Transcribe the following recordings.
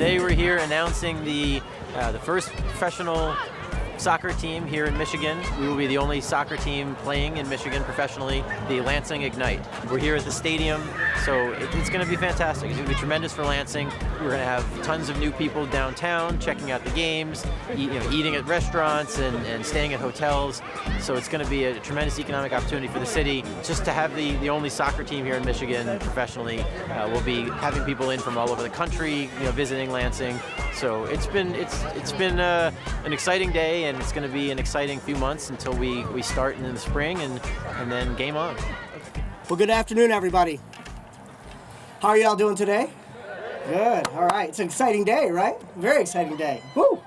Today we're here announcing the first professional soccer team here in Michigan. We will be the only soccer team playing in Michigan professionally, the Lansing Ignite. We're here at the stadium, so it's going to be fantastic. It's going to be tremendous for Lansing. We're going to have tons of new people downtown checking out the games, eating at restaurants and staying at hotels. So it's going to be a tremendous economic opportunity for the city. Just to have the only soccer team here in Michigan professionally, we'll be having people in from all over the country, visiting Lansing. So it's been an exciting day, and it's going to be an exciting few months until we start in the spring and then game on. Well, good afternoon, everybody. How are y'all doing today? Good. All right. It's an exciting day, right? Very exciting day. Woo!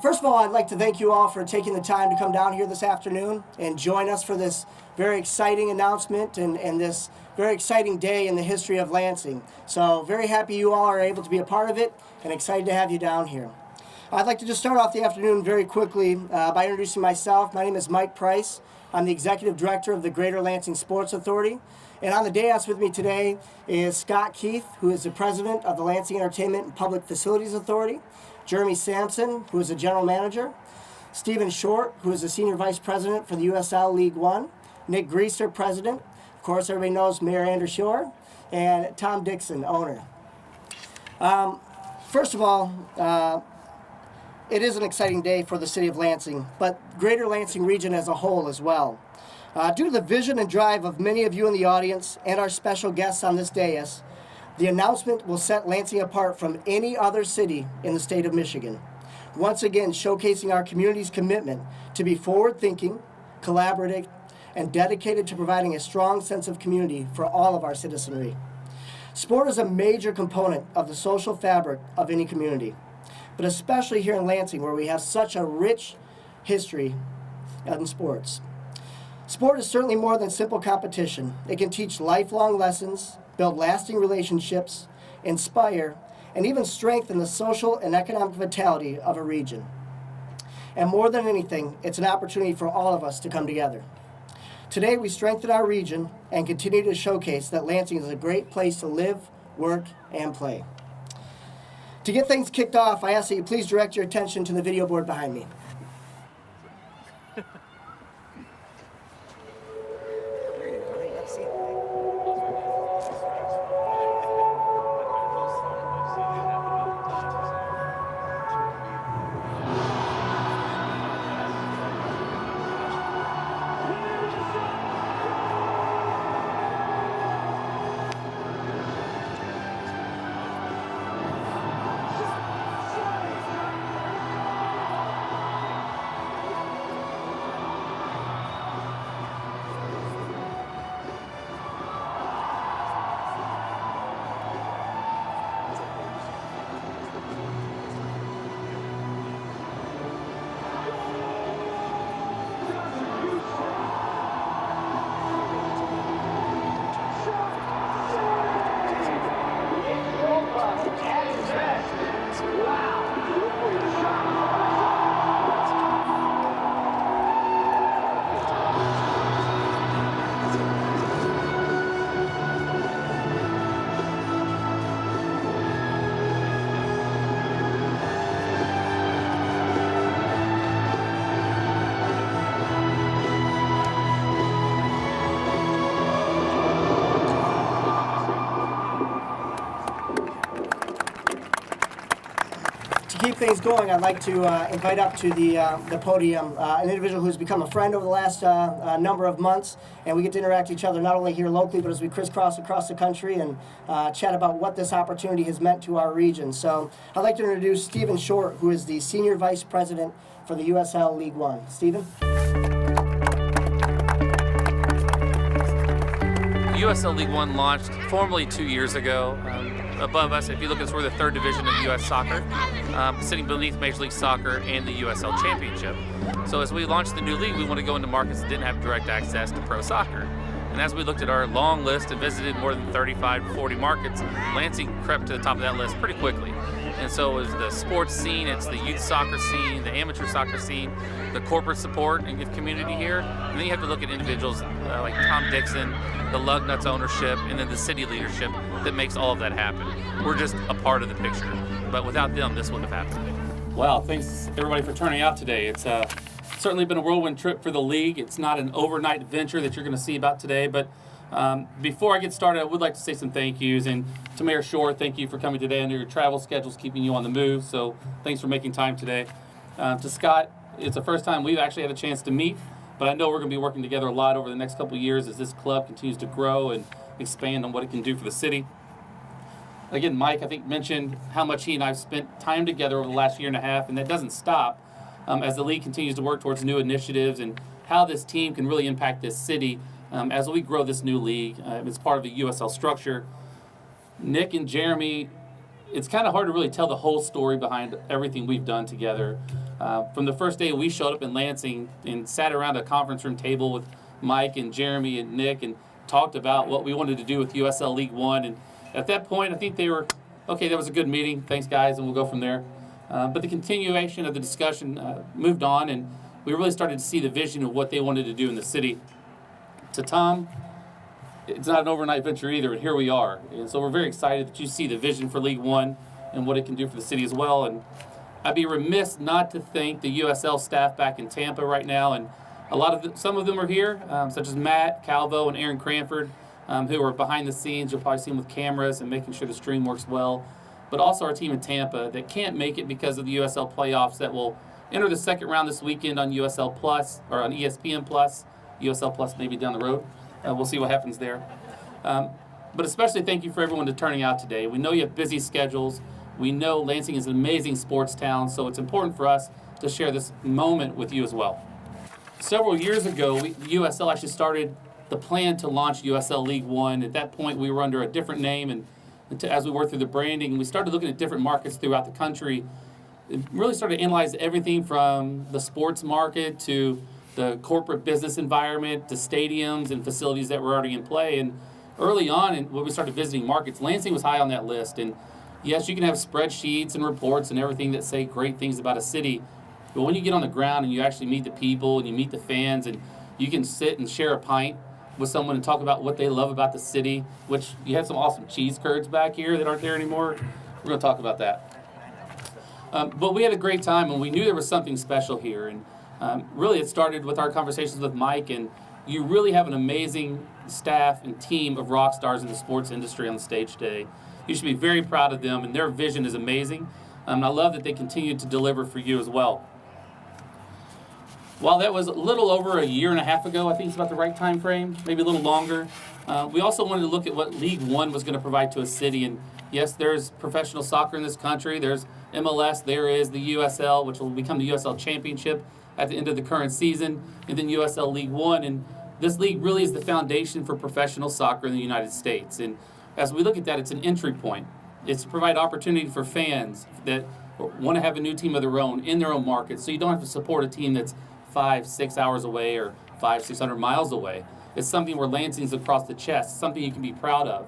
First of all, I'd like to thank you all for taking the time to come down here this afternoon and join us for this very exciting announcement and this very exciting day in the history of Lansing. So very happy you all are able to be a part of it and excited to have you down here. I'd like to just start off the afternoon very quickly by introducing myself. My name is Mike Price. I'm the Executive Director of the Greater Lansing Sports Authority. And on the dais with me today is Scott Keith, who is the President of the Lansing Entertainment and Public Facilities Authority, Jeremy Sampson, who is the General Manager, Stephen Short, who is the Senior Vice President for the USL League One, Nick Greaser, President, of course everybody knows Mayor Andrew Shore, and Tom Dixon, owner. First of all, it is an exciting day for the city of Lansing, but Greater Lansing region as a whole as well. Due to the vision and drive of many of you in the audience and our special guests on this dais, the announcement will set Lansing apart from any other city in the state of Michigan, once again showcasing our community's commitment to be forward-thinking, collaborative, and dedicated to providing a strong sense of community for all of our citizenry. Sport is a major component of the social fabric of any community, but especially here in Lansing, where we have such a rich history in sports. Sport is certainly more than simple competition. It can teach lifelong lessons, build lasting relationships, inspire, and even strengthen the social and economic vitality of a region. And more than anything, it's an opportunity for all of us to come together. Today, we strengthen our region and continue to showcase that Lansing is a great place to live, work, and play. To get things kicked off, I ask that you please direct your attention to the video board behind me. Keep things going, I'd like to invite up to the podium an individual who's become a friend over the last number of months, and we get to interact with each other not only here locally, but as we crisscross across the country and chat about what this opportunity has meant to our region. So I'd like to introduce Stephen Short, who is the Senior Vice President for the USL League One. Stephen? USL League One launched formally 2 years ago. Above us, if you look at us, we're the third division of U.S. soccer, sitting beneath Major League Soccer and the USL Championship. So as we launched the new league, we want to go into markets that didn't have direct access to pro soccer. And as we looked at our long list and visited more than 35 to 40 markets, Lansing crept to the top of that list pretty quickly. And so it was the sports scene, it's the youth soccer scene, the amateur soccer scene, the corporate support and community here. And then you have to look at individuals like Tom Dixon, the Lugnuts ownership, and then the city leadership that makes all of that happen. We're just a part of the picture, but without them, this wouldn't have happened. Well, thanks everybody for turning out today. It's certainly been a whirlwind trip for the league. It's not an overnight venture that you're going to see about today, but before I get started, I would like to say some thank yous. And to Mayor Shore, thank you for coming today. I know your travel schedule's keeping you on the move, so thanks for making time today. To Scott, it's the first time we've actually had a chance to meet, but I know we're going to be working together a lot over the next couple of years as this club continues to grow and expand on what it can do for the city. Again, Mike, I think, mentioned how much he and I have spent time together over the last year and a half, and that doesn't stop as the league continues to work towards new initiatives and how this team can really impact this city as we grow this new league. It's part of the USL structure. Nick and Jeremy, it's kind of hard to really tell the whole story behind everything we've done together. From the first day we showed up in Lansing and sat around a conference room table with Mike and Jeremy and Nick and talked about what we wanted to do with USL League One. And at that point, I think they were, okay, that was a good meeting. Thanks, guys, and we'll go from there. But the continuation of the discussion moved on, and we really started to see the vision of what they wanted to do in the city. To Tom, it's not an overnight venture either, and here we are. And so we're very excited that you see the vision for League One and what it can do for the city as well. And I'd be remiss not to thank the USL staff back in Tampa right now, and some of them are here, such as Matt Calvo and Aaron Cranford, who are behind the scenes. You'll probably see them with cameras and making sure the stream works well. But also our team in Tampa that can't make it because of the USL playoffs that will enter the second round this weekend on USL Plus or on ESPN Plus. USL Plus maybe down the road. We'll see what happens there. But especially thank you for everyone to turning out today. We know you have busy schedules. We know Lansing is an amazing sports town, so it's important for us to share this moment with you as well. Several years ago, USL actually started the plan to launch USL League One. At that point, we were under a different name, and as we worked through the branding, we started looking at different markets throughout the country. It really started to analyze everything from the sports market to the corporate business environment, to stadiums and facilities that were already in play. And early on, when we started visiting markets, Lansing was high on that list. And yes, you can have spreadsheets and reports and everything that say great things about a city, but when you get on the ground and you actually meet the people and you meet the fans and you can sit and share a pint with someone and talk about what they love about the city, which you have some awesome cheese curds back here that aren't there anymore. We're going to talk about that. But we had a great time, and we knew there was something special here. And really, it started with our conversations with Mike, and you really have an amazing staff and team of rock stars in the sports industry on the stage today. You should be very proud of them, and their vision is amazing. And I love that they continue to deliver for you as well. While that was a little over a year and a half ago, I think it's about the right time frame, maybe a little longer, we also wanted to look at what League One was going to provide to a city. And yes, there's professional soccer in this country. There's MLS. There is the USL, which will become the USL Championship at the end of the current season, and then USL League One. And this league really is the foundation for professional soccer in the United States. And as we look at that, it's an entry point. It's to provide opportunity for fans that want to have a new team of their own in their own market, so you don't have to support a team that's 5-6 hours away or 500-600 miles away. It's something where Lansing's across the chest, something you can be proud of.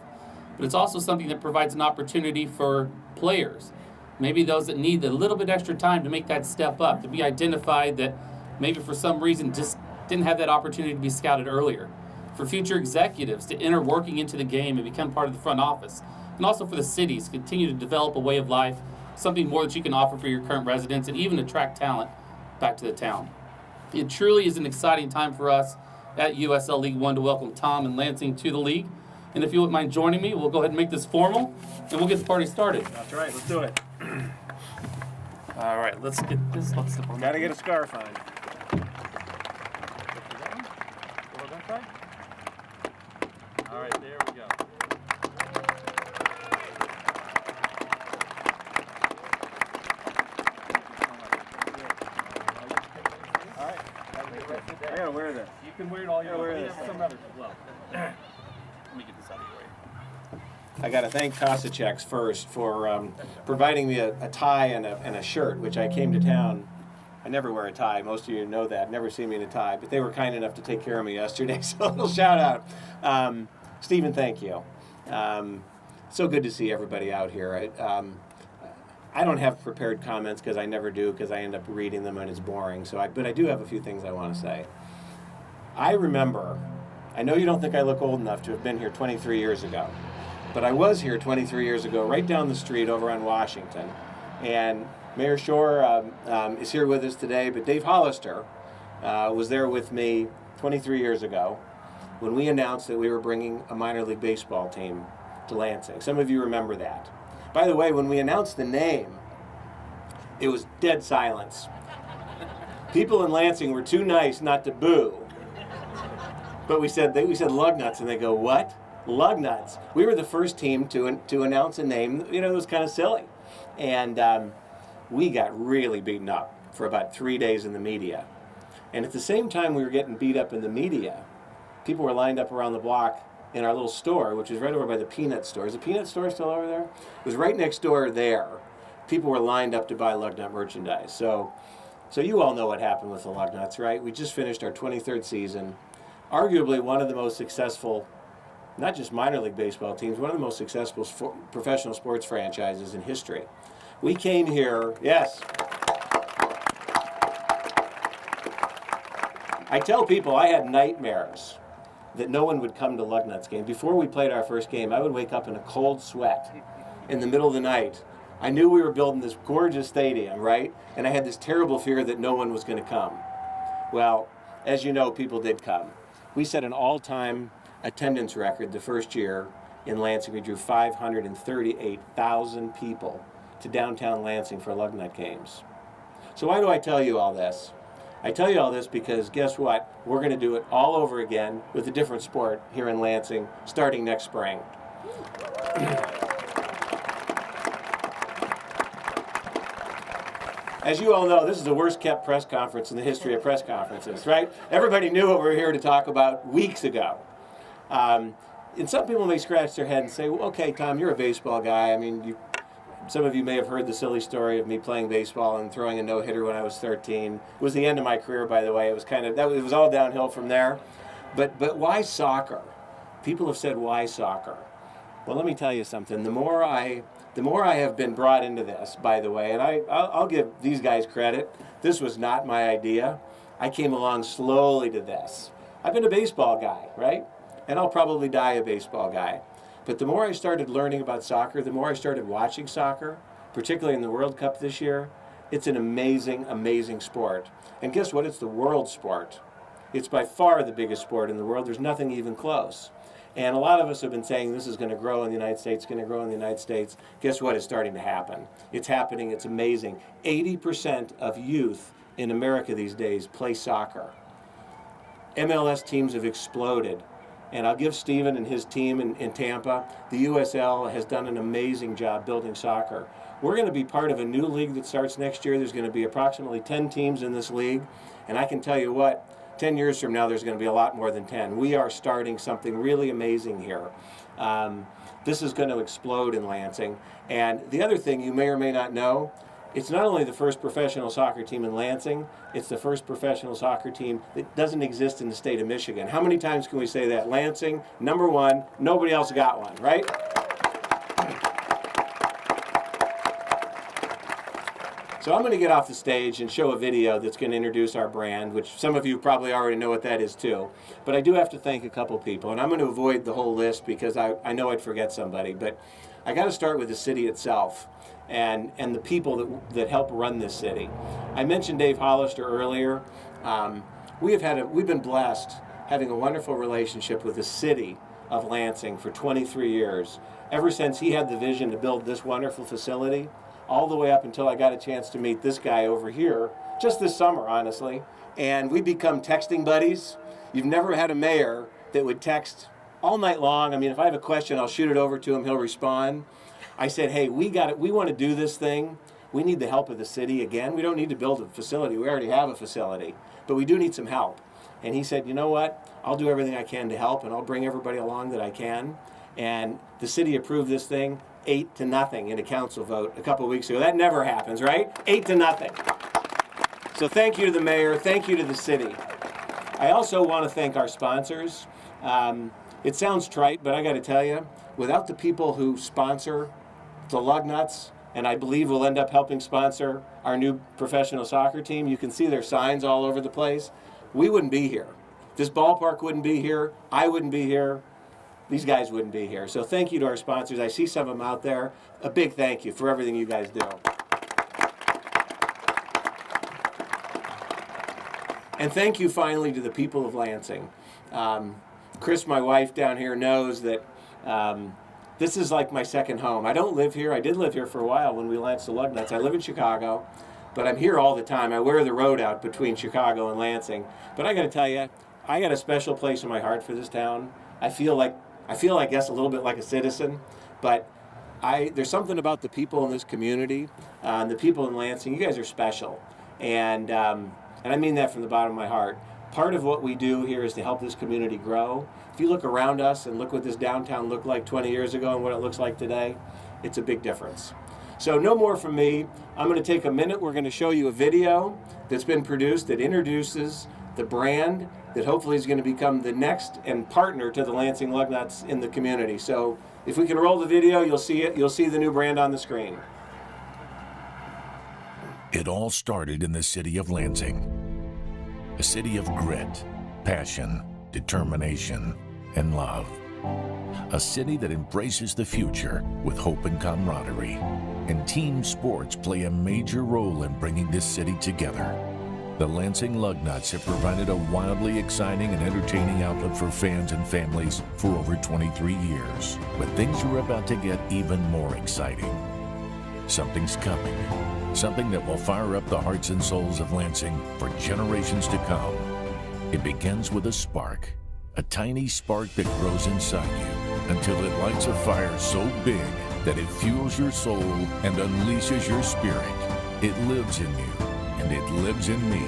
But it's also something that provides an opportunity for players, maybe those that need a little bit extra time to make that step up, to be identified that maybe for some reason just didn't have that opportunity to be scouted earlier. For future executives to enter working into the game and become part of the front office. And also for the cities, continue to develop a way of life, something more that you can offer for your current residents and even attract talent back to the town. It truly is an exciting time for us at USL League One to welcome Tom and Lansing to the league. And if you wouldn't mind joining me, we'll go ahead and make this formal, and we'll get the party started. That's right, let's do it. All right, let's get this. Gotta get a scarf on. All right, there we go. All right, I gotta wear this. You can wear it all your wear way. this. Some others as well. Let me get this out of your way. I got to thank Kosacheks first for providing me a tie and a shirt, which I came to town. I never wear a tie. Most of you know that. Never see me in a tie. But they were kind enough to take care of me yesterday, so a little shout out. Stephen, thank you. So good to see everybody out here. I don't have prepared comments because I never do, because I end up reading them and it's boring. But I do have a few things I want to say. I remember, I know you don't think I look old enough to have been here 23 years ago, But I was here 23 years ago, right down the street over on Washington. And Mayor Shore is here with us today, but Dave Hollister was there with me 23 years ago when we announced that we were bringing a minor league baseball team to Lansing. Some of you remember that. By the way, when we announced the name, it was dead silence. People in Lansing were too nice not to boo. But we said Lugnuts, and they go, what? Lugnuts. We were the first team to announce a name. You know, it was kind of silly. And we got really beaten up for about 3 days in the media. And at the same time we were getting beat up in the media, people were lined up around the block in our little store, which was right over by the peanut store. Is the peanut store still over there? It was right next door there. People were lined up to buy Lugnut merchandise. So you all know what happened with the Lugnuts, right? We just finished our 23rd season. Arguably one of the most successful, not just minor league baseball teams, one of the most successful professional sports franchises in history. We came here, yes. I tell people I had nightmares that no one would come to Lugnuts game. Before we played our first game, I would wake up in a cold sweat in the middle of the night. I knew we were building this gorgeous stadium, right? And I had this terrible fear that no one was going to come. Well, as you know, people did come. We set an all-time attendance record the first year in Lansing. We drew 538,000 people to downtown Lansing for Lugnut games. So why do I tell you all this? I tell you all this because guess what? We're going to do it all over again with a different sport here in Lansing starting next spring. As you all know, this is the worst kept press conference in the history of press conferences, right? Everybody knew what we were here to talk about weeks ago. And some people may scratch their head and say, well, okay, Tom, you're a baseball guy. I mean, some of you may have heard the silly story of me playing baseball and throwing a no-hitter when I was 13. It was the end of my career, by the way. It was it was all downhill from there. But why soccer? People have said, why soccer? Well, let me tell you something. The more I have been brought into this, by the way, and I'll give these guys credit. This was not my idea. I came along slowly to this. I've been a baseball guy, right? And I'll probably die a baseball guy. But the more I started learning about soccer, the more I started watching soccer, particularly in the World Cup this year, it's an amazing, amazing sport. And guess what? It's the world sport. It's by far the biggest sport in the world. There's nothing even close. And a lot of us have been saying this is going to grow in the United States, going to grow in the United States. Guess what? It's starting to happen. It's happening. It's amazing. 80% of youth in America these days play soccer. MLS teams have exploded. And I'll give Steven and his team in Tampa, the USL has done an amazing job building soccer. We're going to be part of a new league that starts next year. There's going to be approximately 10 teams in this league. And I can tell you what, 10 years from now, there's going to be a lot more than 10. We are starting something really amazing here. This is going to explode in Lansing. And the other thing you may or may not know, it's not only the first professional soccer team in Lansing, it's the first professional soccer team that doesn't exist in the state of Michigan. How many times can we say that? Lansing, number one, nobody else got one, right? So I'm going to get off the stage and show a video that's going to introduce our brand, which some of you probably already know what that is too. But I do have to thank a couple people, and I'm going to avoid the whole list because I know I'd forget somebody. But I got to start with the city itself and the people that help run this city. I mentioned Dave Hollister earlier. We've been blessed having a wonderful relationship with the city of Lansing for 23 years. Ever since he had the vision to build this wonderful facility, all the way up until I got a chance to meet this guy over here, just this summer, honestly. And we become texting buddies. You've never had a mayor that would text all night long. I mean, if I have a question, I'll shoot it over to him, he'll respond. I said, hey, we want to do this thing. We need the help of the city again. We don't need to build a facility. We already have a facility, but we do need some help. And he said, you know what? I'll do everything I can to help, and I'll bring everybody along that I can. And the city approved this thing 8-0 in a council vote a couple of weeks ago. That never happens, right? 8-0. So thank you to the mayor. Thank you to the city. I also want to thank our sponsors. It sounds trite, but I got to tell you, without the people who sponsor the Lugnuts, and I believe will end up helping sponsor our new professional soccer team, you can see their signs all over the place, we wouldn't be here. This ballpark wouldn't be here. I wouldn't be here. these guys wouldn't be here. So thank you to our sponsors. I see some of them out there. A big thank you for everything you guys do. And thank you finally to the people of Lansing. Chris, my wife down here, knows that this is like my second home. I don't live here. I did live here for a while when we launched the Lugnuts. I live in Chicago, but I'm here all the time. I wear the road out between Chicago and Lansing. But I got to tell you, I got a special place in my heart for this town. I feel, I guess, a little bit like a citizen, but there's something about the people in this community, and the people in Lansing. You guys are special, and I mean that from the bottom of my heart. Part of what we do here is to help this community grow. If you look around us and look what this downtown looked like 20 years ago and what it looks like today, it's a big difference. So no more from me. I'm going to take a minute. We're going to show you a video that's been produced that introduces the brand that hopefully is going to become the next and partner to the Lansing Lugnuts in the community. So if we can roll the video, you'll see it. You'll see the new brand on the screen. It all started in the city of Lansing, a city of grit, passion, determination, and love. A city that embraces the future with hope and camaraderie. And team sports play a major role in bringing this city together. The Lansing Lugnuts have provided a wildly exciting and entertaining outlet for fans and families for over 23 years. But things are about to get even more exciting. Something's coming. Something that will fire up the hearts and souls of Lansing for generations to come. It begins with a spark, a tiny spark that grows inside you until it lights a fire so big that it fuels your soul and unleashes your spirit. It lives in you, and it lives in me.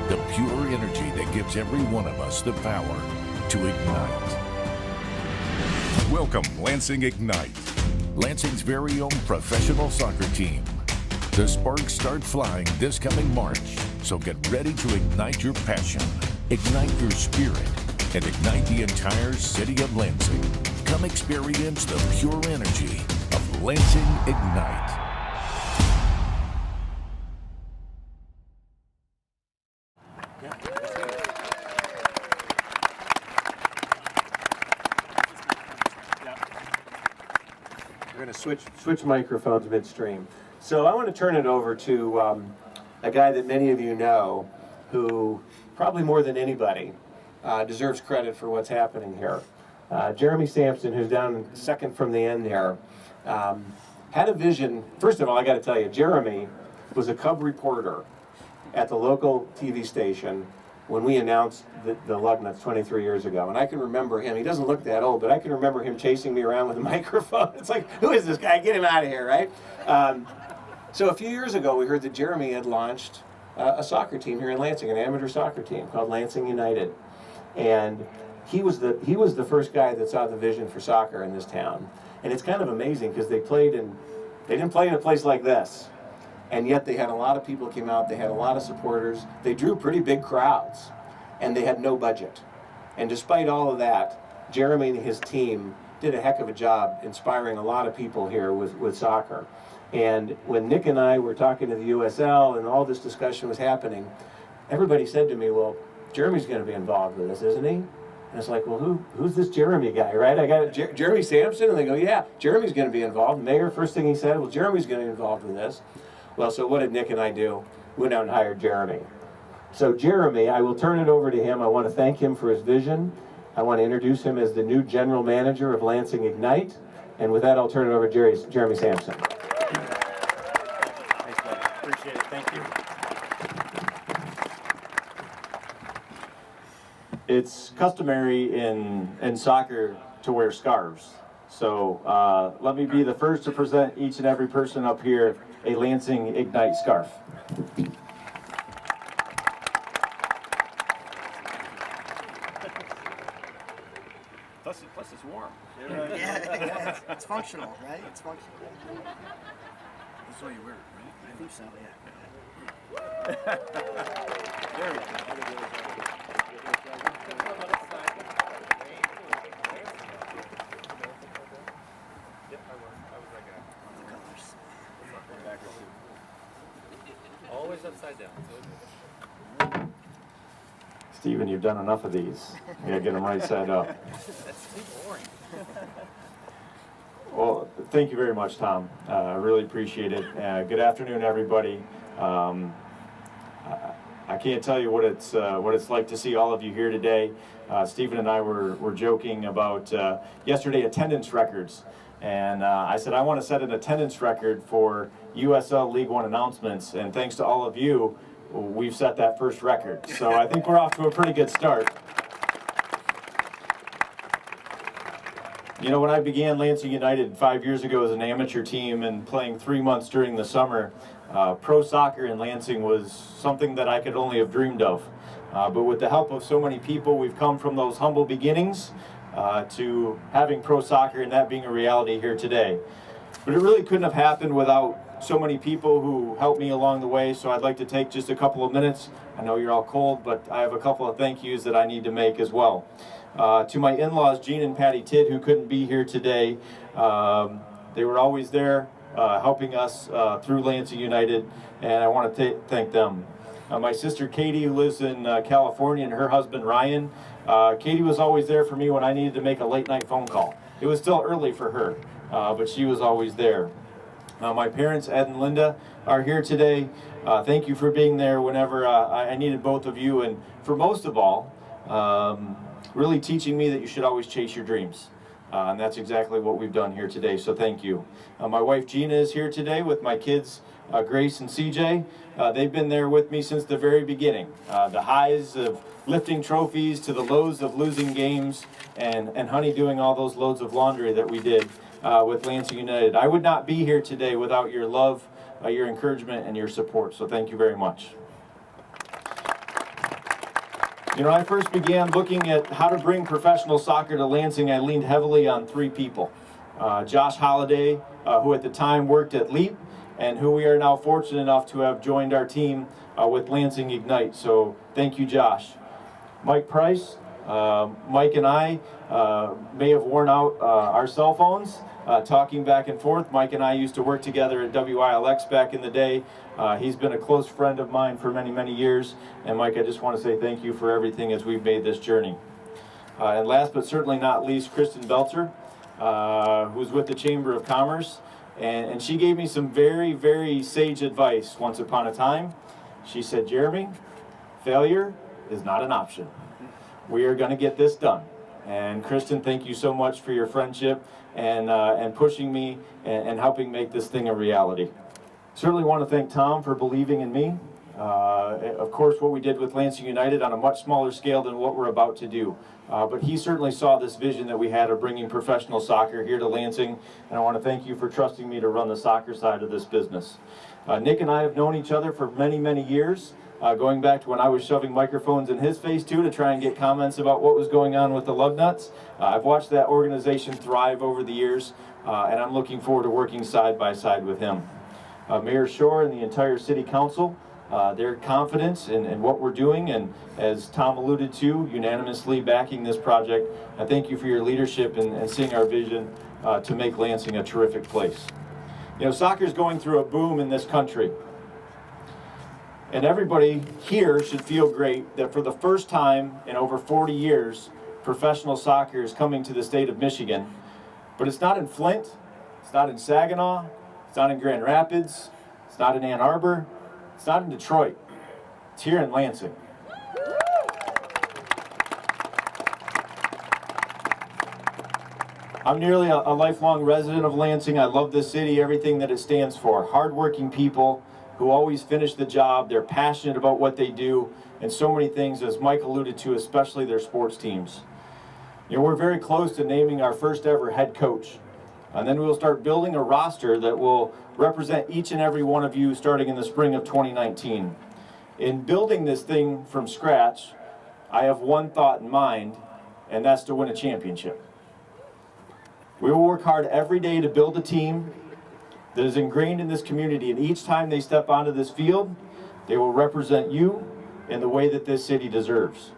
The pure energy that gives every one of us the power to ignite. Welcome, Lansing Ignite. Lansing's very own professional soccer team. The sparks start flying this coming March, so get ready to ignite your passion, ignite your spirit, and ignite the entire city of Lansing. Come experience the pure energy of Lansing Ignite. We're going to switch microphones midstream. So I want to turn it over to a guy that many of you know, who probably more than anybody deserves credit for what's happening here. Jeremy Sampson, who's down second from the end there, had a vision. First of all, I got to tell you, Jeremy was a Cub reporter at the local TV station when we announced the Lugnuts 23 years ago. And I can remember him. He doesn't look that old, but I can remember him chasing me around with a microphone. It's like, who is this guy? Get him out of here, right? So a few years ago, we heard that Jeremy had launched a soccer team here in Lansing, an amateur soccer team called Lansing United. And he was the first guy that saw the vision for soccer in this town. And it's kind of amazing because they didn't play in a place like this. And yet they had a lot of people came out, they had a lot of supporters, they drew pretty big crowds, and they had no budget. And despite all of that, Jeremy and his team did a heck of a job inspiring a lot of people here with soccer. And when Nick and I were talking to the USL and all this discussion was happening, everybody said to me, well, Jeremy's going to be involved with this, isn't he? And it's like, well, who's this Jeremy guy, right? I got Jeremy Sampson, and they go, yeah, Jeremy's going to be involved. Mayor, first thing he said, well, Jeremy's going to be involved with this. Well, so what did Nick and I do? We went out and hired Jeremy. So Jeremy, I will turn it over to him. I want to thank him for his vision. I want to introduce him as the new general manager of Lansing Ignite. And with that, I'll turn it over to Jeremy Sampson. Thanks, buddy. Appreciate it. Thank you. It's customary in soccer to wear scarves. So let me be the first to present each and every person up here a Lansing Ignite scarf. Plus it's warm. Yeah, it's functional, right? It's functional. That's why you wear it, right? I think so, yeah. There we go. Always upside down. Steven, you've done enough of these. You gotta get them right side up. Well, thank you very much, Tom. I really appreciate it. Good afternoon, everybody. I can't tell you what it's like to see all of you here today. Stephen and I were joking about yesterday attendance records, and I said I want to set an attendance record for USL League One announcements, and thanks to all of you, we've set that first record. So I think we're off to a pretty good start. You know, when I began Lansing United 5 years ago as an amateur team and playing 3 months during the summer, pro soccer in Lansing was something that I could only have dreamed of. But with the help of so many people, we've come from those humble beginnings to having pro soccer and that being a reality here today. But it really couldn't have happened without so many people who helped me along the way, so I'd like to take just a couple of minutes. I know you're all cold, but I have a couple of thank yous that I need to make as well. To my in-laws, Gene and Patty Tidd, who couldn't be here today, they were always there helping us through Lansing United, and I want to thank them. My sister Katie, who lives in California, and her husband Ryan. Katie was always there for me when I needed to make a late night phone call. It was still early for her, but she was always there. My parents, Ed and Linda, are here today. Thank you for being there whenever I needed both of you, and for most of all, really teaching me that you should always chase your dreams. And that's exactly what we've done here today, so thank you. My wife Gina is here today with my kids, Grace and CJ. They've been there with me since the very beginning. The highs of lifting trophies to the lows of losing games, and Honey doing all those loads of laundry that we did with Lansing United. I would not be here today without your love, your encouragement, and your support, so thank you very much. You know, I first began looking at how to bring professional soccer to Lansing. I leaned heavily on 3 people. Josh Holliday, who at the time worked at LEAP, and who we are now fortunate enough to have joined our team with Lansing Ignite. So thank you, Josh. Mike Price, Mike and I may have worn out our cell phones talking back and forth. Mike and I used to work together at WILX back in the day. He's been a close friend of mine for many, many years. And Mike, I just want to say thank you for everything as we've made this journey. And last but certainly not least, Kristen Belzer, who's with the Chamber of Commerce. And she gave me some very, very sage advice once upon a time. She said, Jeremy, failure is not an option. We are going to get this done. And Kristen, thank you so much for your friendship and pushing me and helping make this thing a reality. Certainly want to thank Tom for believing in me. Of course, what we did with Lansing United on a much smaller scale than what we're about to do. But he certainly saw this vision that we had of bringing professional soccer here to Lansing, and I want to thank you for trusting me to run the soccer side of this business. Nick and I have known each other for many, many years, going back to when I was shoving microphones in his face too to try and get comments about what was going on with the Lugnuts. I've watched that organization thrive over the years, and I'm looking forward to working side by side with him. Mayor Shore and the entire City Council, their confidence in what we're doing, and as Tom alluded to, unanimously backing this project. I thank you for your leadership and seeing our vision to make Lansing a terrific place. You know, soccer's going through a boom in this country. And everybody here should feel great that for the first time in over 40 years, professional soccer is coming to the state of Michigan. But it's not in Flint, it's not in Saginaw, it's not in Grand Rapids, it's not in Ann Arbor, it's not in Detroit, it's here in Lansing. I'm nearly a lifelong resident of Lansing. I love this city, everything that it stands for. Hardworking people who always finish the job. They're passionate about what they do, and so many things, as Mike alluded to, especially their sports teams. You know, we're very close to naming our first ever head coach. And then we'll start building a roster that will represent each and every one of you starting in the spring of 2019. In building this thing from scratch, I have one thought in mind, and that's to win a championship. We will work hard every day to build a team that is ingrained in this community, and each time they step onto this field, they will represent you in the way that this city deserves.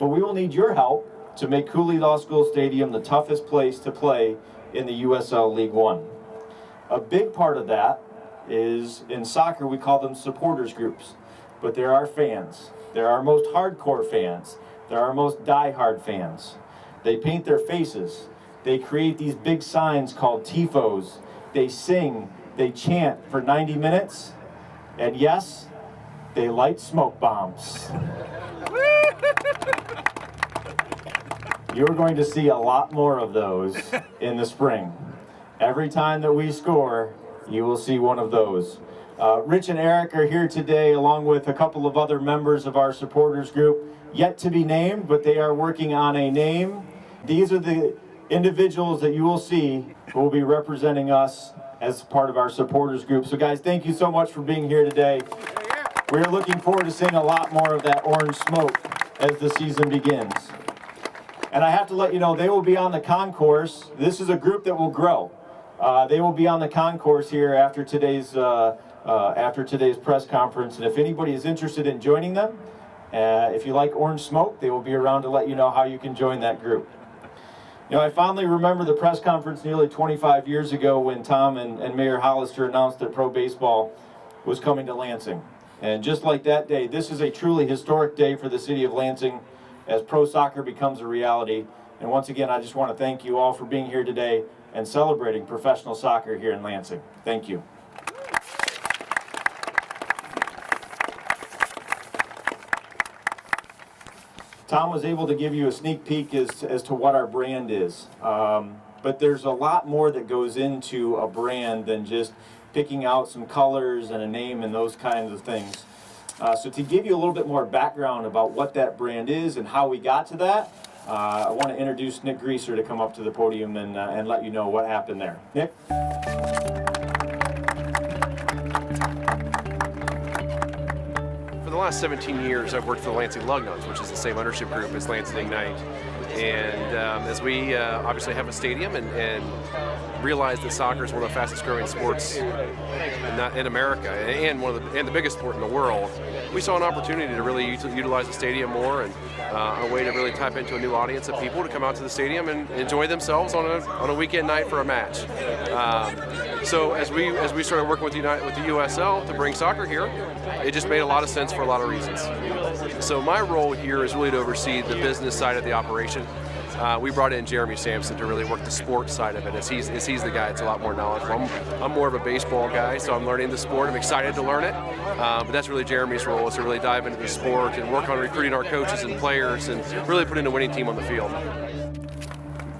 But we will need your help to make Cooley Law School Stadium the toughest place to play in the USL League One. A big part of that is, in soccer we call them supporters groups, but there are fans. There are most hardcore fans. They're our most diehard fans. They paint their faces. They create these big signs called tifos. They sing, they chant for 90 minutes. And yes, they light smoke bombs. You're going to see a lot more of those in the spring. Every time that we score, you will see one of those. Rich and Eric are here today along with a couple of other members of our supporters group, yet to be named, but they are working on a name. These are the individuals that you will see who will be representing us as part of our supporters group. So guys, thank you so much for being here today. We're looking forward to seeing a lot more of that orange smoke as the season begins. And I have to let you know, they will be on the concourse. This is a group that will grow. They will be on the concourse here after today's press conference. And if anybody is interested in joining them, if you like orange smoke, they will be around to let you know how you can join that group. You know, I fondly remember the press conference nearly 25 years ago when Tom and Mayor Hollister announced that pro baseball was coming to Lansing. And just like that day, this is a truly historic day for the city of Lansing as pro soccer becomes a reality. And once again, I just want to thank you all for being here today and celebrating professional soccer here in Lansing. Thank you. Tom was able to give you a sneak peek as to what our brand is. But there's a lot more that goes into a brand than just picking out some colors and a name and those kinds of things. So to give you a little bit more background about what that brand is and how we got to that, I want to introduce Nick Greaser to come up to the podium and let you know what happened there. Nick? For the last 17 years, I've worked for the Lansing Lugnuts, which is the same ownership group as Lansing Ignite. And as we obviously have a stadium and realize that soccer is one of the fastest growing sports in America and the biggest sport in the world, we saw an opportunity to really utilize the stadium more and a way to really tap into a new audience of people to come out to the stadium and enjoy themselves on a weekend night for a match. So as we started working with the USL to bring soccer here, it just made a lot of sense for a lot of reasons. So my role here is really to oversee the business side of the operation. We brought in Jeremy Sampson to really work the sports side of it, as he's the guy that's a lot more knowledgeable. I'm more of a baseball guy, so I'm learning the sport. I'm excited to learn it, but that's really Jeremy's role, is to really dive into the sport and work on recruiting our coaches and players and really putting a winning team on the field.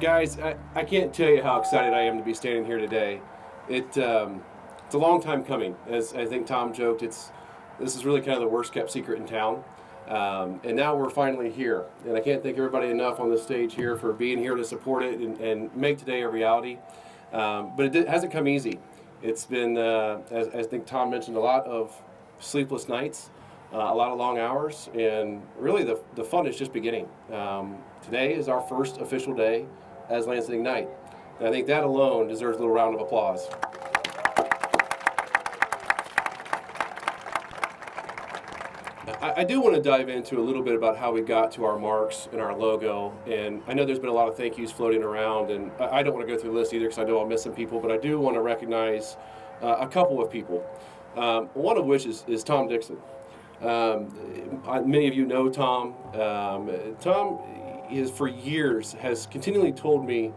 Guys, I can't tell you how excited I am to be standing here today. It's a long time coming. As I think Tom joked, this is really kind of the worst kept secret in town. And now we're finally here. And I can't thank everybody enough on the stage here for being here to support it and make today a reality. But it hasn't come easy. It's been, as I think Tom mentioned, a lot of sleepless nights, a lot of long hours, and really the fun is just beginning. Today is our first official day as Lansing Ignite. And I think that alone deserves a little round of applause. I do want to dive into a little bit about how we got to our marks and our logo, and I know there's been a lot of thank yous floating around, and I don't want to go through the list either because I know I'll miss some people, but I do want to recognize a couple of people, one of which is Tom Dixon. Many of you know Tom. Tom for years has continually told me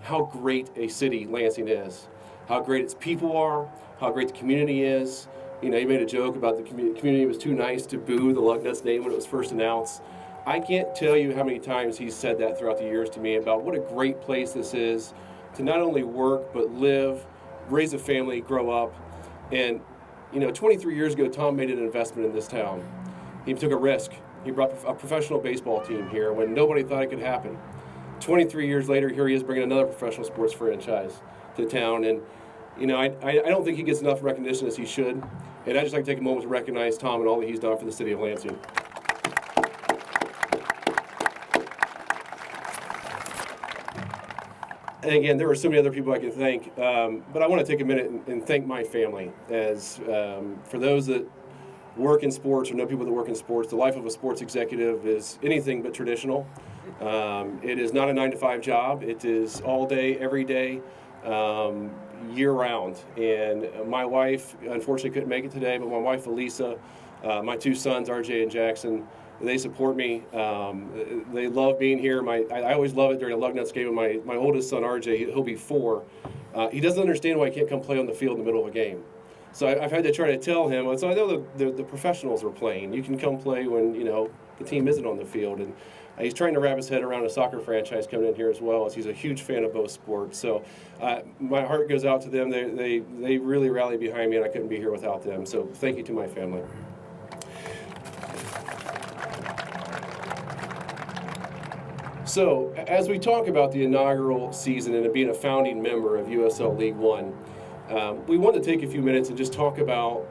how great a city Lansing is, how great its people are, how great the community is. You know, he made a joke about the community was too nice to boo the Lugnuts name when it was first announced. I can't tell you how many times he's said that throughout the years to me about what a great place this is to not only work, but live, raise a family, grow up. And, you know, 23 years ago, Tom made an investment in this town. He took a risk. He brought a professional baseball team here when nobody thought it could happen. 23 years later, here he is bringing another professional sports franchise to town. And, you know, I don't think he gets enough recognition as he should. And I'd just like to take a moment to recognize Tom and all that he's done for the city of Lansing. And again, there are so many other people I can thank, but I want to take a minute and thank my family. As for those that work in sports or know people that work in sports, the life of a sports executive is anything but traditional. It is not a 9-to-5 job. It is all day, every day. Year-round. And my wife, unfortunately, couldn't make it today, but my wife, Elisa, my two sons, RJ and Jackson, They support me. They love being here. I always love it during a Lugnuts game. When my oldest son, RJ, he'll be 4. He doesn't understand why he can't come play on the field in the middle of a game. So I've had to try to tell him, so I know the professionals are playing. You can come play when, the team isn't on the field. And he's trying to wrap his head around a soccer franchise coming in here as well, as he's a huge fan of both sports. So my heart goes out to them. They really rally behind me, and I couldn't be here without them. So thank you to my family. So, as we talk about the inaugural season and being a founding member of USL League One, we want to take a few minutes and just talk about,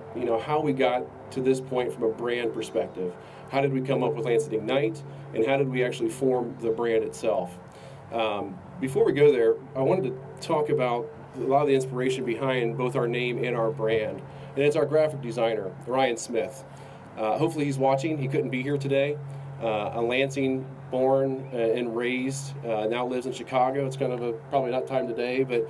how we got to this point from a brand perspective. How did we come up with Lansing Ignite, and how did we actually form the brand itself? Before we go there, I wanted to talk about a lot of the inspiration behind both our name and our brand, and it's our graphic designer, Ryan Smith. Hopefully he's watching. He couldn't be here today. A Lansing born and raised, now lives in Chicago. It's kind of probably not time today, but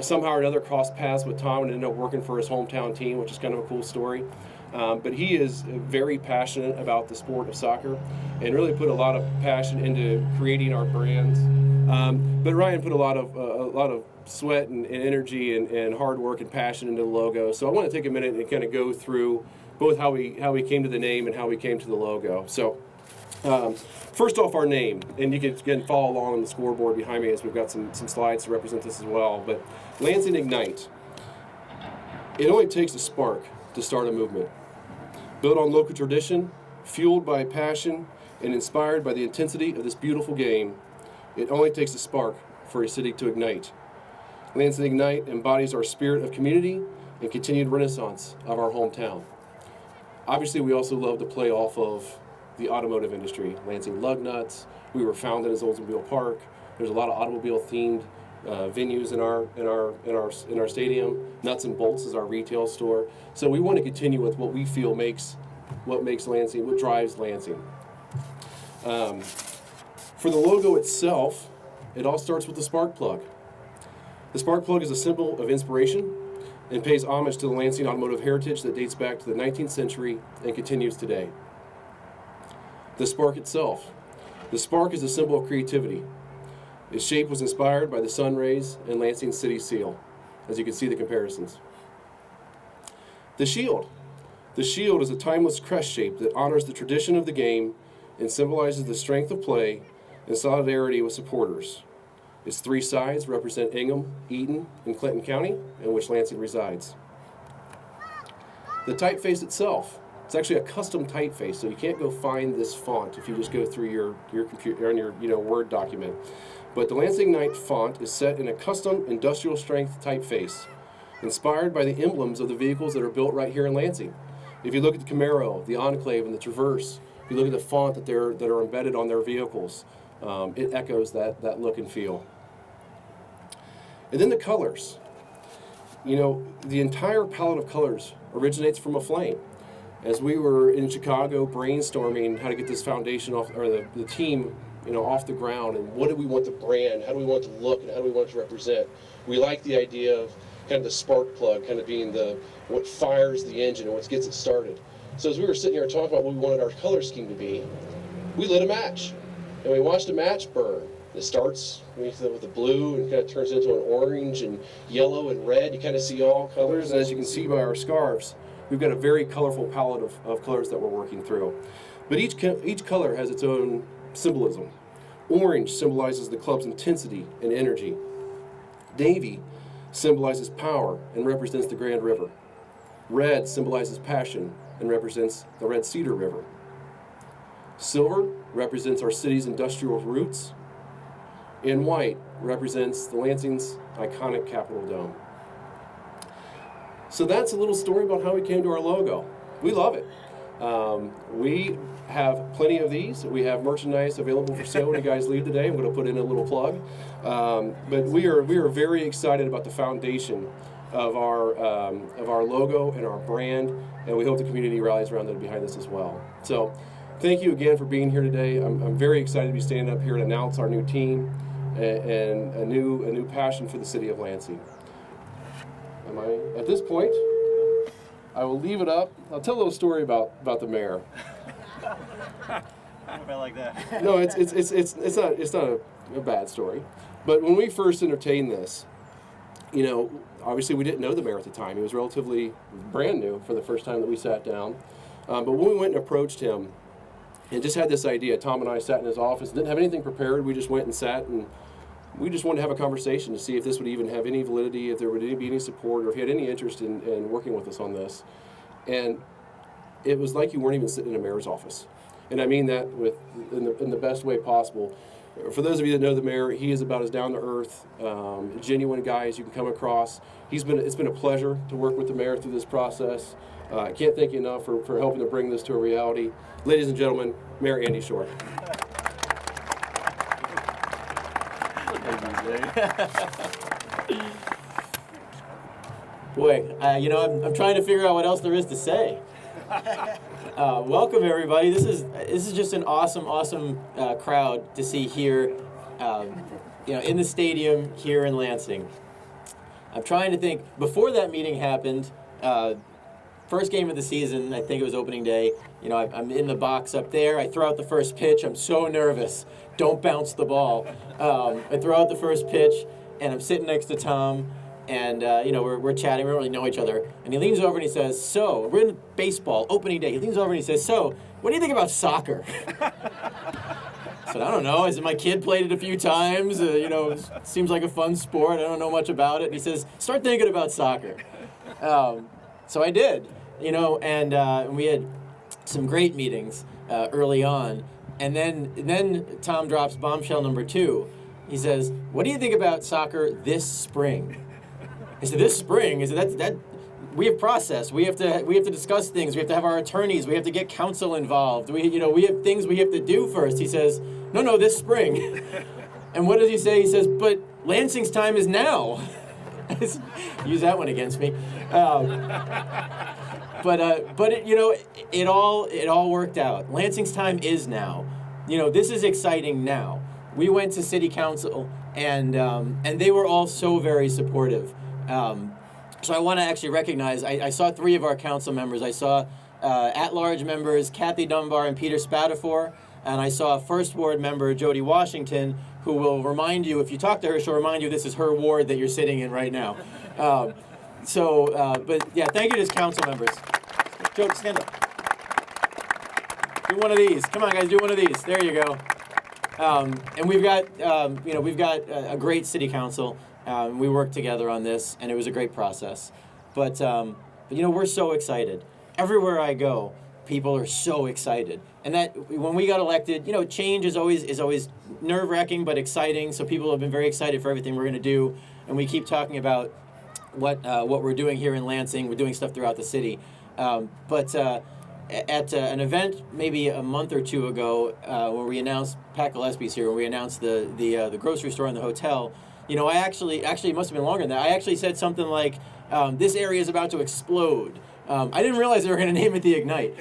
somehow or another crossed paths with Tom and ended up working for his hometown team, which is kind of a cool story. But he is very passionate about the sport of soccer and really put a lot of passion into creating our brands. But Ryan put a lot of sweat and energy and hard work and passion into the logo. So I want to take a minute and kind of go through both how we came to the name and how we came to the logo. So first off, our name, and you can again follow along on the scoreboard behind me as we've got some slides to represent this as well. But Lansing Ignite, it only takes a spark to start a movement. Built on local tradition, fueled by passion, and inspired by the intensity of this beautiful game, it only takes a spark for a city to ignite. Lansing Ignite embodies our spirit of community and continued renaissance of our hometown. Obviously, we also love to play off of the automotive industry. Lansing Lugnuts. We were founded as Oldsmobile Park. There's a lot of automobile-themed venues in our stadium. Nuts and Bolts is our retail store. So we want to continue with what we feel makes Lansing, what drives Lansing. For the logo itself, it all starts with the spark plug. The spark plug is a symbol of inspiration and pays homage to the Lansing automotive heritage that dates back to the 19th century and continues today. The spark itself. The spark is a symbol of creativity. Its shape was inspired by the sun rays and Lansing City seal, as you can see the comparisons. The shield. The shield is a timeless crest shape that honors the tradition of the game and symbolizes the strength of play and solidarity with supporters. Its 3 sides represent Ingham, Eaton, and Clinton County, in which Lansing resides. The typeface itself. It's actually a custom typeface, so you can't go find this font if you just go through your computer on your Word document. But the Lansing Ignite font is set in a custom industrial strength typeface, inspired by the emblems of the vehicles that are built right here in Lansing. If you look at the Camaro, the Enclave, and the Traverse, if you look at the font that are embedded on their vehicles, it echoes that look and feel. And then the colors. The entire palette of colors originates from a flame. As we were in Chicago brainstorming how to get this foundation off, or the team, off the ground, and what do we want the brand, how do we want it to look, and how do we want it to represent, we like the idea of kind of the spark plug, kind of being what fires the engine and what gets it started. So as we were sitting here talking about what we wanted our color scheme to be, we lit a match, and we watched a match burn. It starts with the blue and kind of turns into an orange and yellow and red. You kind of see all colors, and as you can see by our scarves, we've got a very colorful palette of colors that we're working through. But each color has its own symbolism. Orange symbolizes the club's intensity and energy. Navy symbolizes power and represents the Grand River. Red symbolizes passion and represents the Red Cedar River. Silver represents our city's industrial roots. And white represents the Lansing's iconic Capitol Dome. So that's a little story about how we came to our logo. We love it. We have plenty of these. We have merchandise available for sale when you guys leave today. I'm going to put in a little plug. But we are very excited about the foundation of our logo and our brand, and we hope the community rallies around that behind this as well. So thank you again for being here today. I'm very excited to be standing up here and announce our new team and a new passion for the city of Lansing. At this point, I will leave it up. I'll tell a little story about the mayor. I like that. No, it's not a bad story. But when we first entertained this, you know, obviously we didn't know the mayor at the time. He was relatively brand new for the first time that we sat down. But when we went and approached him and just had this idea, Tom and I sat in his office, didn't have anything prepared. We just went and sat, and we just wanted to have a conversation to see if this would even have any validity, if there would be any support, or if he had any interest in working with us on this. And it was like you weren't even sitting in a mayor's office. And I mean that in the best way possible. For those of you that know the mayor, he is about as down-to-earth, genuine guy as you can come across. It's been a pleasure to work with the mayor through this process. I can't thank you enough for helping to bring this to a reality. Ladies and gentlemen, Mayor Andy Shore. Boy, I'm trying to figure out what else there is to say. Welcome everybody. This is just an awesome crowd to see here, in the stadium here in Lansing. I'm trying to think. Before that meeting happened, first game of the season, I think it was opening day. I'm in the box up there. I throw out the first pitch. I'm so nervous. Don't bounce the ball. I throw out the first pitch, and I'm sitting next to Tom. And, we're chatting, we don't really know each other. And he leans over and he says, so, we're in baseball, opening day. He leans over and he says, so, what do you think about soccer? I said, I don't know. I said, my kid played it a few times. Seems like a fun sport. I don't know much about it. And he says, start thinking about soccer. So I did, and we had some great meetings early on. And then Tom drops bombshell number 2. He says, what do you think about soccer this spring? I said, this spring? I said, that we have process. We have to discuss things. We have to have our attorneys. We have to get counsel involved. We have things we have to do first. He says, no, this spring. And what does he say? He says, but Lansing's time is now. Use that one against me. But it all worked out. Lansing's time is now. This is exciting now. We went to city council, and they were all so very supportive. So I want to actually recognize, I saw 3 of our council members. I saw at-large members Kathy Dunbar and Peter Spatafor, and I saw First Ward member Jody Washington, who will remind you, if you talk to her, she'll remind you this is her ward that you're sitting in right now. But yeah, thank you to council members. Jody, stand up. Do one of these. Come on, guys, do one of these. There you go. And we've got a great city council. We worked together on this, and it was a great process. But we're so excited. Everywhere I go, people are so excited. And that when we got elected, change is always nerve-wracking but exciting. So people have been very excited for everything we're going to do, and we keep talking about what we're doing here in Lansing. We're doing stuff throughout the city. But at an event maybe a month or 2 ago, where we announced Pat Gillespie's here, when we announced the grocery store and the hotel. I actually, it must have been longer than that. I actually said something like, this area is about to explode. I didn't realize they were going to name it the Ignite.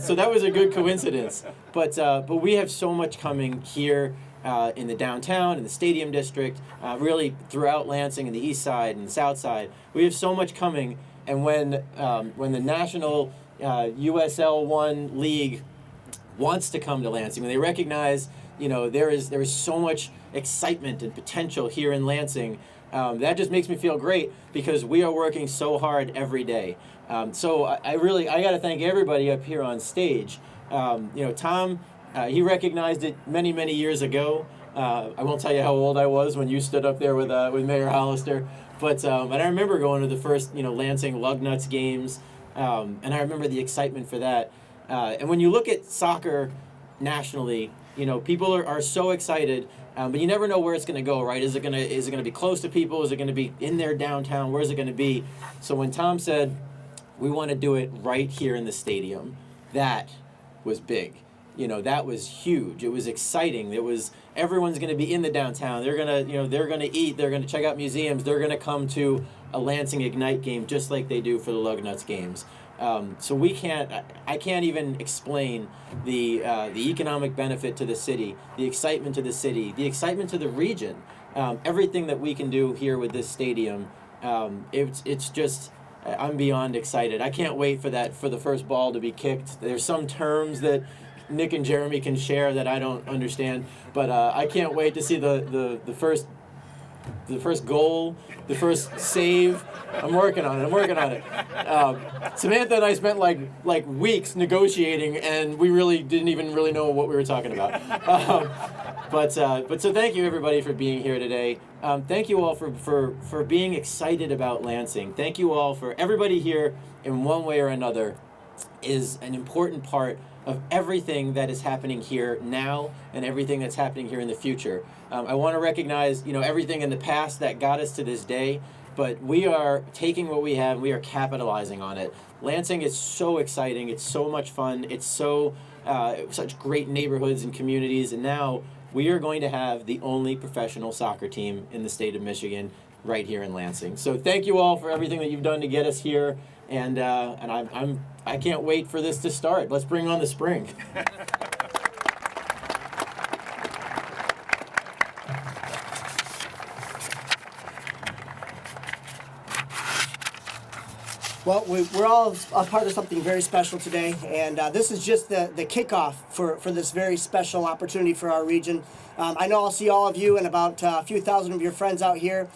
So that was a good coincidence. But we have so much coming here in the downtown, in the stadium district, really throughout Lansing and the east side and the south side. We have so much coming. And when the national USL1 league wants to come to Lansing, when they recognize there is so much excitement and potential here in Lansing, that just makes me feel great because we are working so hard every day. So I got to thank everybody up here on stage. Tom, he recognized it many years ago. I won't tell you how old I was when you stood up there with Mayor Hollister, but I remember going to the first Lansing Lugnuts games, and I remember the excitement for that. And when you look at soccer nationally, people are so excited, but you never know where it's going to go, right? Is it going to be close to people? Is it going to be in their downtown? Where is it going to be? So when Tom said, we want to do it right here in the stadium, that was big. That was huge. It was exciting. Everyone's going to be in the downtown. They're going to eat. They're going to check out museums. They're going to come to a Lansing Ignite game just like they do for the Lugnuts games. So I can't even explain the economic benefit to the city, the excitement to the city, the excitement to the region, everything that we can do here with this stadium. It's just, I'm beyond excited. I can't wait for the first ball to be kicked. There's some terms that Nick and Jeremy can share that I don't understand. But I can't wait to see the first goal, the first save. I'm working on it. Samantha and I spent like weeks negotiating, and we really didn't even really know what we were talking about. But so thank you everybody for being here today. Thank you all for being excited about Lansing. Thank you all for everybody here in one way or another is an important part of everything that is happening here now and everything that's happening here in the future. I want to recognize, everything in the past that got us to this day, but we are taking what we have, we are capitalizing on it. Lansing is so exciting, it's so much fun, it's such great neighborhoods and communities, and now we are going to have the only professional soccer team in the state of Michigan right here in Lansing. So thank you all for everything that you've done to get us here, and I can't wait for this to start. Let's bring on the spring. Well, we're all a part of something very special today, and this is just the kickoff for this very special opportunity for our region. I know I'll see all of you and about a few thousand of your friends out here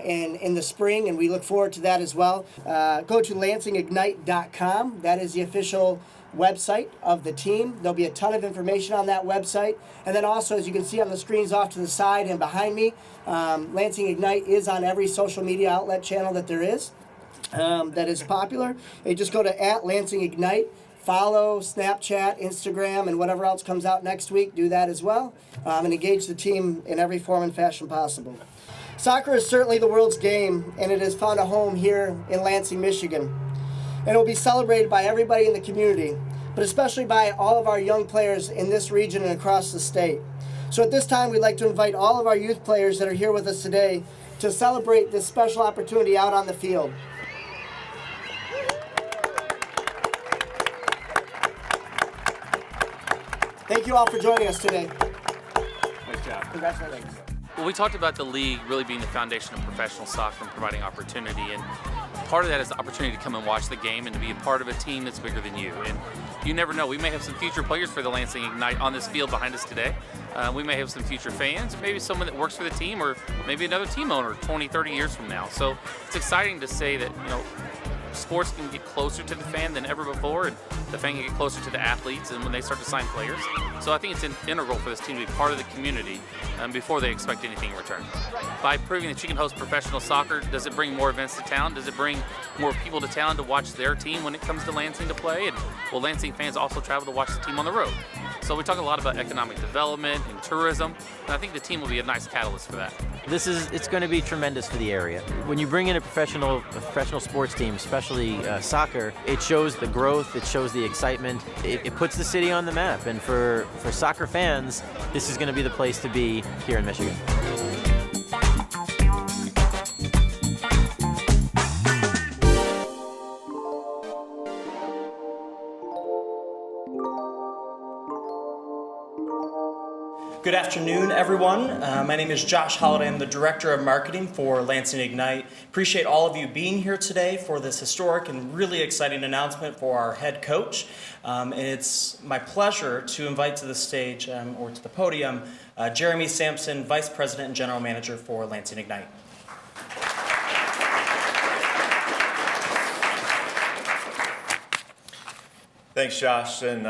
in the spring, and we look forward to that as well. Go to LansingIgnite.com. That is the official website of the team. There'll be a ton of information on that website. And then also, as you can see on the screens off to the side and behind me, Lansing Ignite is on every social media outlet channel that there is. That is popular. You just go to @Lansing Ignite, follow Snapchat, Instagram, and whatever else comes out next week. Do that as well, and engage the team in every form and fashion possible. Soccer is certainly the world's game, and it has found a home here in Lansing, Michigan. And it will be celebrated by everybody in the community, but especially by all of our young players in this region and across the state. So at this time, we'd like to invite all of our youth players that are here with us today to celebrate this special opportunity out on the field. Thank you all for joining us today. Nice job. Congratulations. Well, we talked about the league really being the foundation of professional soccer and providing opportunity, and part of that is the opportunity to come and watch the game and to be a part of a team that's bigger than you. And you never know, we may have some future players for the Lansing Ignite on this field behind us today. We may have some future fans, maybe someone that works for the team, or maybe another team owner 20, 30 years from now. So it's exciting to say that, sports can get closer to the fan than ever before, and the fan can get closer to the athletes and when they start to sign players. So I think it's integral for this team to be part of the community before they expect anything in return. By proving that you can host professional soccer, does it bring more events to town? Does it bring more people to town to watch their team when it comes to Lansing to play? And will Lansing fans also travel to watch the team on the road? So we talk a lot about economic development and tourism, and I think the team will be a nice catalyst for that. It's going to be tremendous for the area. When you bring in a professional sports team, especially soccer, it shows the growth, it shows the excitement, it puts the city on the map. And for soccer fans, this is going to be the place to be here in Michigan. Good afternoon, everyone. My name is Josh Holliday. I'm the Director of Marketing for Lansing Ignite. Appreciate all of you being here today for this historic and really exciting announcement for our head coach. And it's my pleasure to invite to the stage, or to the podium, Jeremy Sampson, Vice President and General Manager for Lansing Ignite. Thanks, Josh, and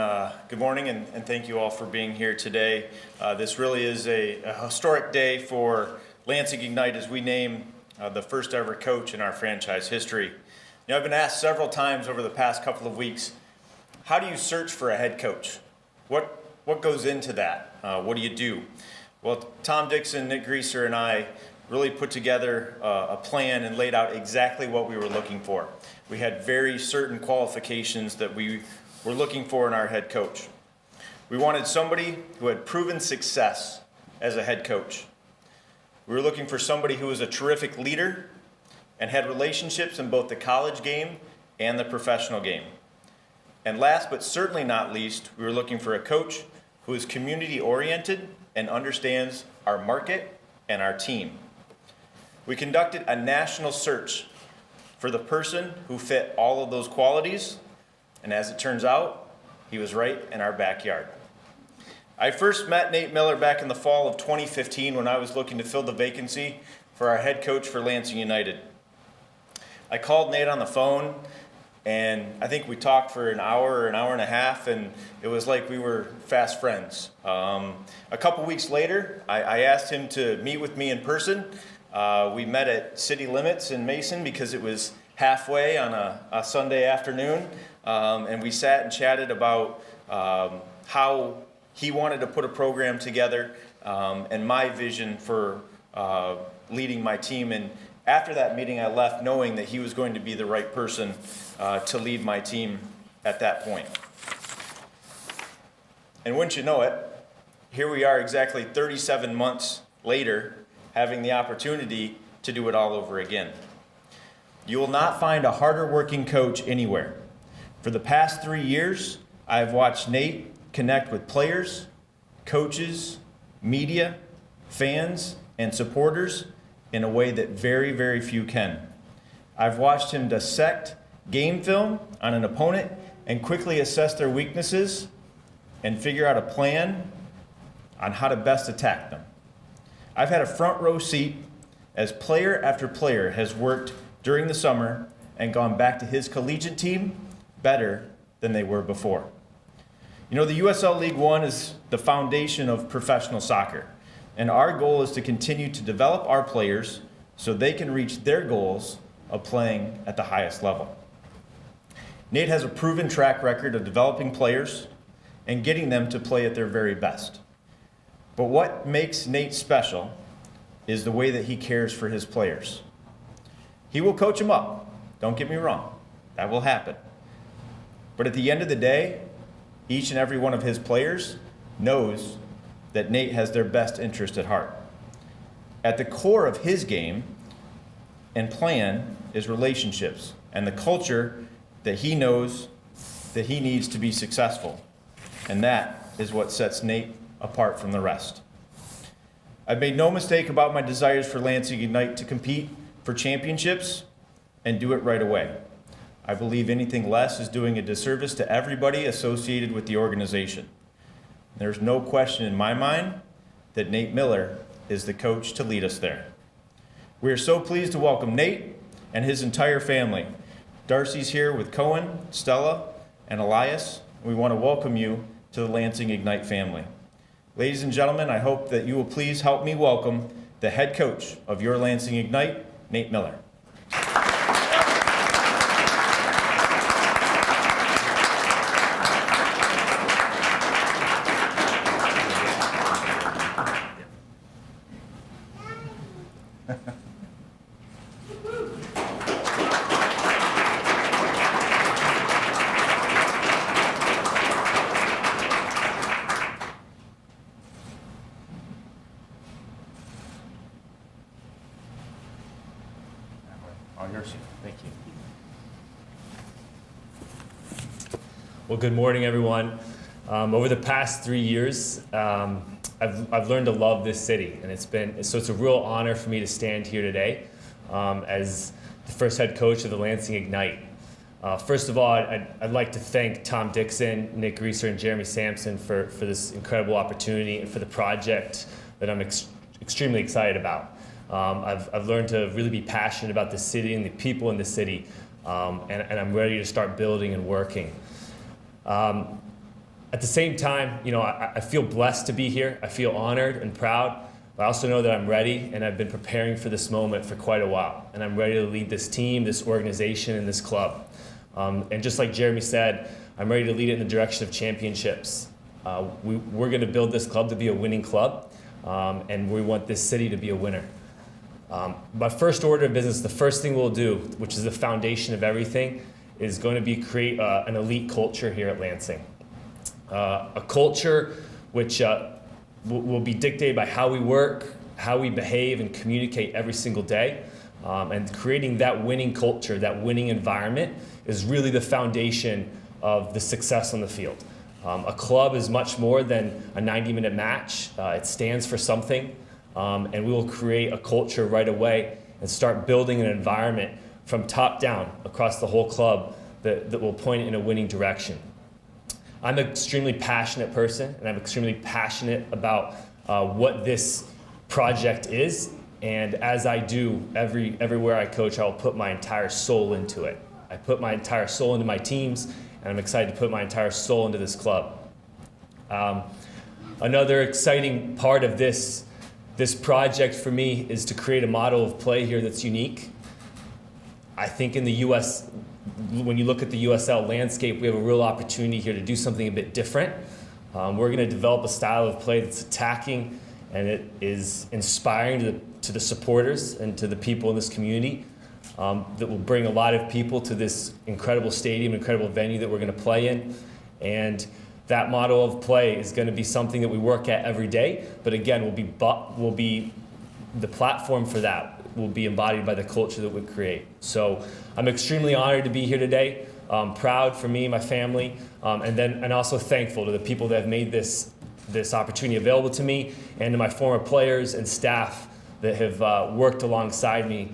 good morning, and thank you all for being here today. This really is a historic day for Lansing Ignite as we name the first ever coach in our franchise history. I've been asked several times over the past couple of weeks, how do you search for a head coach? What goes into that? What do you do? Well, Tom Dixon, Nick Greaser, and I really put together a plan and laid out exactly what we were looking for. We had very certain qualifications that we were looking for in our head coach. We wanted somebody who had proven success as a head coach. We were looking for somebody who was a terrific leader and had relationships in both the college game and the professional game. And last but certainly not least, we were looking for a coach who is community oriented and understands our market and our team. We conducted a national search for the person who fit all of those qualities. And as it turns out, He was right in our backyard. I first met Nate Miller back in the fall of 2015 when I was looking to fill the vacancy for our head coach for Lansing United. I called Nate on the phone, and I think we talked for an hour or an hour and a half, and it was like we were fast friends. A couple weeks later, I asked him to meet with me in person. We met at City Limits in Mason because it was halfway on a Sunday afternoon, and we sat and chatted about how he wanted to put a program together and my vision for leading my team. And after that meeting, I left knowing that he was going to be the right person to lead my team at that point. And wouldn't you know it, here we are exactly 37 months later, having the opportunity to do it all over again. You will not find a harder working coach anywhere. For the past 3 years, I've watched Nate connect with players, coaches, media, fans, and supporters in a way that very, very few can. I've watched him dissect game film on an opponent and quickly assess their weaknesses and figure out a plan on how to best attack them. I've had a front row seat as player after player has worked during the summer and gone back to his collegiate team better than they were before. You know, the USL League One is the foundation of professional soccer, and our goal is to continue to develop our players so they can reach their goals of playing at the highest level. Nate has a proven track record of developing players and getting them to play at their very best. But what makes Nate special is the way that he cares for his players. He will coach them up, don't get me wrong, that will happen. But at the end of the day, each and every one of his players knows that Nate has their best interest at heart. At the core of his game and plan is relationships and the culture that he knows that he needs to be successful. And that is what sets Nate apart from the rest. I've made no mistake about my desires for Lansing Ignite to compete for championships and do it right away. I believe anything less is doing a disservice to everybody associated with the organization. There's no question in my mind that Nate Miller is the coach to lead us there. We are so pleased to welcome Nate and his entire family. Darcy's here with Cohen, Stella, and Elias. We want to welcome you to the Lansing Ignite family. Ladies and gentlemen, I hope that you will please help me welcome the head coach of your Lansing Ignite, Nate Miller. Thank you. Well, good morning, everyone. Over the past 3 years, I've learned to love this city, and it's a real honor for me to stand here today as the first head coach of the Lansing Ignite. First of all, I'd like to thank Tom Dixon, Nick Greaser, and Jeremy Sampson for this incredible opportunity and for the project that I'm extremely excited about. I've learned to really be passionate about the city and the people in the city, and I'm ready to start building and working. At the same time, you know, I feel blessed to be here. I feel honored and proud, but I also know that I'm ready, and I've been preparing for this moment for quite a while, and I'm ready to lead this team, this organization, and this club. And just like Jeremy said, I'm ready to lead it in the direction of championships. We're going to build this club to be a winning club, and we want this city to be a winner. My first order of business, the first thing we'll do, which is the foundation of everything, is going to be create an elite culture here at Lansing. A culture which will be dictated by how we work, how we behave and communicate every single day. And creating that winning culture, that winning environment, is really the foundation of the success on the field. A club is much more than a 90-minute match. It stands for something. And we will create a culture right away and start building an environment from top down across the whole club that will point in a winning direction. I'm an extremely passionate person, and I'm extremely passionate about what this project is. And as I do, everywhere I coach, I will put my entire soul into it. I put my entire soul into my teams, and I'm excited to put my entire soul into this club. Another exciting part of this project for me is to create a model of play here that's unique. I think in the U.S., when you look at the USL landscape, we have a real opportunity here to do something a bit different. We're going to develop a style of play that's attacking, and it is inspiring to the supporters and to the people in this community, that will bring a lot of people to this incredible stadium, incredible venue that we're going to play in. And that model of play is going to be something that we work at every day, but again, will be the platform for that will be embodied by the culture that we create. So I'm extremely honored to be here today. Proud for me, my family, and also thankful to the people that have made this opportunity available to me, and to my former players and staff that have worked alongside me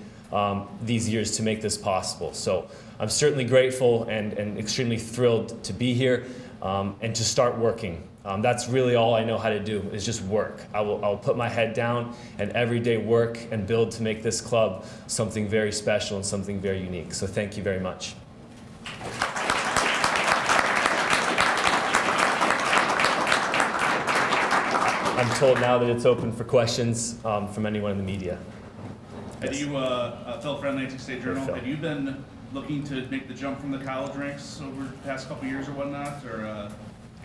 these years to make this possible. So I'm certainly grateful and extremely thrilled to be here and to start working. That's really all I know how to do, is just work. I'll put my head down and every day work and build to make this club something very special and something very unique. So thank you very much. I'm told now that it's open for questions from anyone in the media. Have you, Phil Friend, Lansing State Journal, have you been looking to make the jump from the college ranks over the past couple years or whatnot, or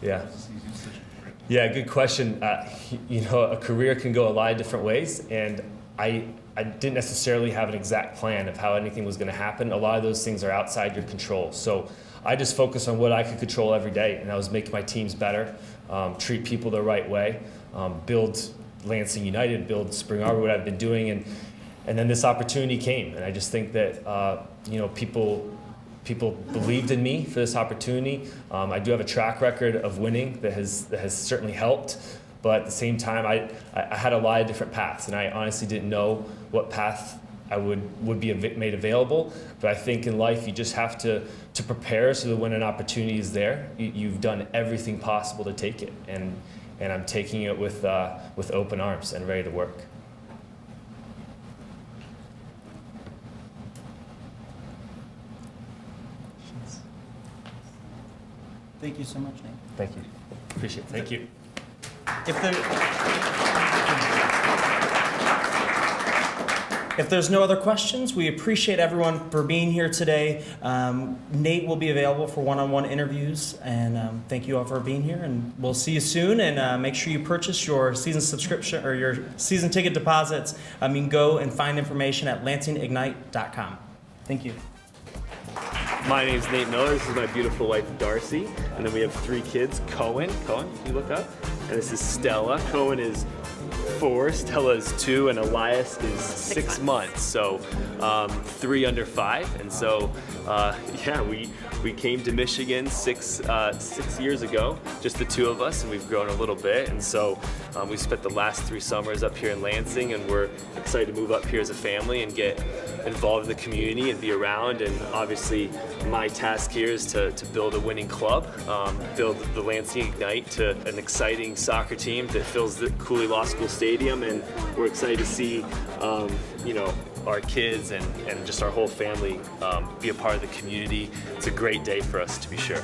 yeah. was this an easy decision for you? Yeah, good question. A career can go a lot of different ways, and I didn't necessarily have an exact plan of how anything was going to happen. A lot of those things are outside your control. So I just focused on what I could control every day, and that was make my teams better, treat people the right way, build Lansing United, build Spring Arbor, what I've been doing, and then this opportunity came, and I just think that people believed in me for this opportunity. I do have a track record of winning that has certainly helped, but at the same time, I had a lot of different paths, and I honestly didn't know what path I would be made available. But I think in life, you just have to prepare so that when an opportunity is there, you've done everything possible to take it, and I'm taking it with open arms and ready to work. Thank you so much, Nate. Thank you. Appreciate it. Thank you. If there's no other questions, we appreciate everyone for being here today. Nate will be available for one-on-one interviews, and thank you all for being here, and we'll see you soon. And make sure you purchase your season subscription or your season ticket deposits. You can go and find information at lansingignite.com. Thank you. My name's Nate Miller. This is my beautiful wife, Darcy. And then we have 3 kids. Cohen, can you look up? And this is Stella. Cohen is 4, Stella is 2, and Elias is 6 months. So 3 under 5. And so, we came to Michigan six years ago, just the 2 of us, and we've grown a little bit. And so we spent the last 3 summers up here in Lansing, and we're excited to move up here as a family and get involved in the community and be around. And obviously my task here is to build a winning club, build the Lansing Ignite to an exciting soccer team that fills the Cooley Law School Stadium, and we're excited to see our kids and just our whole family be a part of the community. It's a great day for us, to be sure.